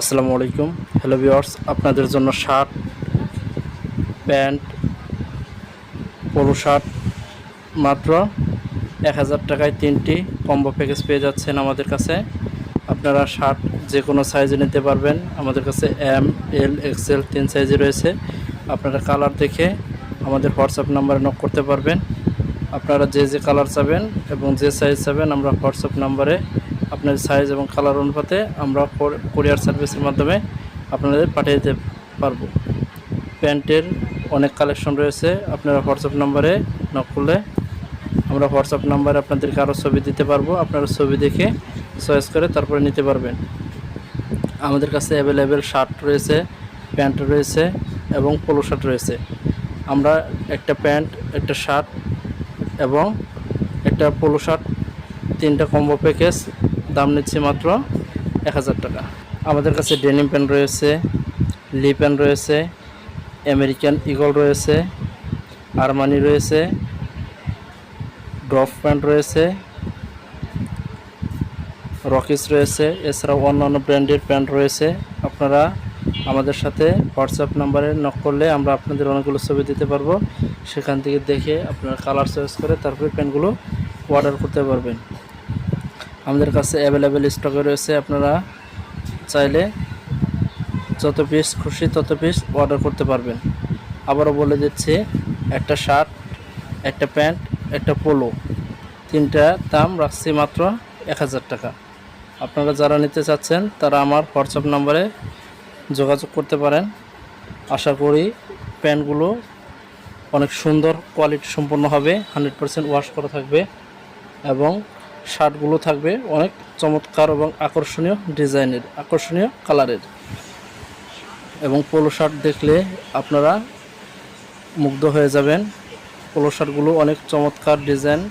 আসসালামু আলাইকুম। Hello viewers, আপনাদের জন্য শার্ট, প্যান্ট, পোলো শার্ট মাত্র 1000 টাকায় 3টি কম্বো প্যাকেজ পেয়ে যাচ্ছেন আমাদের কাছে। আপনারা শার্ট যে কোনো সাইজে নিতে পারবেন। আমাদের কাছে এম, এল, এক্সেল 3 সাইজে রয়েছে। আপনারা কালার দেখে আমাদের হোয়াটসঅ্যাপ নাম্বারে নক করতে পারবেন। আপনারা যে কালার চাবেন এবং যে সাইজ চাবেন আমরা হোয়াটসঅ্যাপ নাম্বারে আপনার সাইজ এবং কালার অনুপাতে আমরা কুরিয়ার সার্ভিসের মাধ্যমে আপনাদের পাঠিয়ে দিতে পারবো। প্যান্টের অনেক কালেকশন রয়েছে। আপনারা হোয়াটসঅ্যাপ নাম্বারে নক করলে আমরা হোয়াটসঅ্যাপ নাম্বারে আপনাদেরকে আরও ছবি দিতে পারবো। আপনারা ছবি দেখে চয়েস করে তারপরে নিতে পারবেন। আমাদের কাছে অ্যাভেলেবেল শার্ট রয়েছে, প্যান্ট রয়েছে এবং পোলো শার্ট রয়েছে। আমরা একটা প্যান্ট, একটা শার্ট এবং একটা পোলো শার্ট 3টা কম্বো প্যাকেজ দাম নিচ্ছে মাত্র 1000 টাকা। আমাদের কাছে ডেনিম প্যান্ট রয়েছে, লি প্যান্ট রয়েছে, আমেরিকান ইগল রয়েছে, আরমানি রয়েছে, ড্রপ প্যান্ট রয়েছে, রকিস রয়েছে, এছাড়াও অন্যান্য ব্র্যান্ডের প্যান্ট রয়েছে। আপনারা আমাদের সাথে হোয়াটসঅ্যাপ নাম্বারে নক করলে আমরা আপনাদের অনেকগুলো ছবি দিতে পারবো। সেখান থেকে দেখে আপনারা কালার চয়েস করে তারপরে প্যান্টগুলো অর্ডার করতে পারবেন। আমাদের কাছে অ্যাভেলেবেল স্টকে রয়েছে। আপনারা চাইলে যত পিস খুশি তত পিস অর্ডার করতে পারবেন। আবারও বলে দিচ্ছি, একটা শার্ট, একটা প্যান্ট, একটা পোলো, 3টা দাম রাখছি মাত্র 1000 টাকা। আপনারা যারা নিতে চাচ্ছেন তারা আমার হোয়াটসঅ্যাপ নাম্বারে যোগাযোগ করতে পারেন। আশা করি প্যান্টগুলো অনেক সুন্দর কোয়ালিটি সম্পন্ন হবে, 100% ওয়াশ করা থাকবে এবং শার্টগুলো থাকবে অনেক চমৎকার এবং আকর্ষণীয় ডিজাইনের, আকর্ষণীয় কালারের। এবং পোলো শার্ট দেখলে আপনারা মুগ্ধ হয়ে যাবেন। পোলো শার্টগুলো অনেক চমৎকার ডিজাইন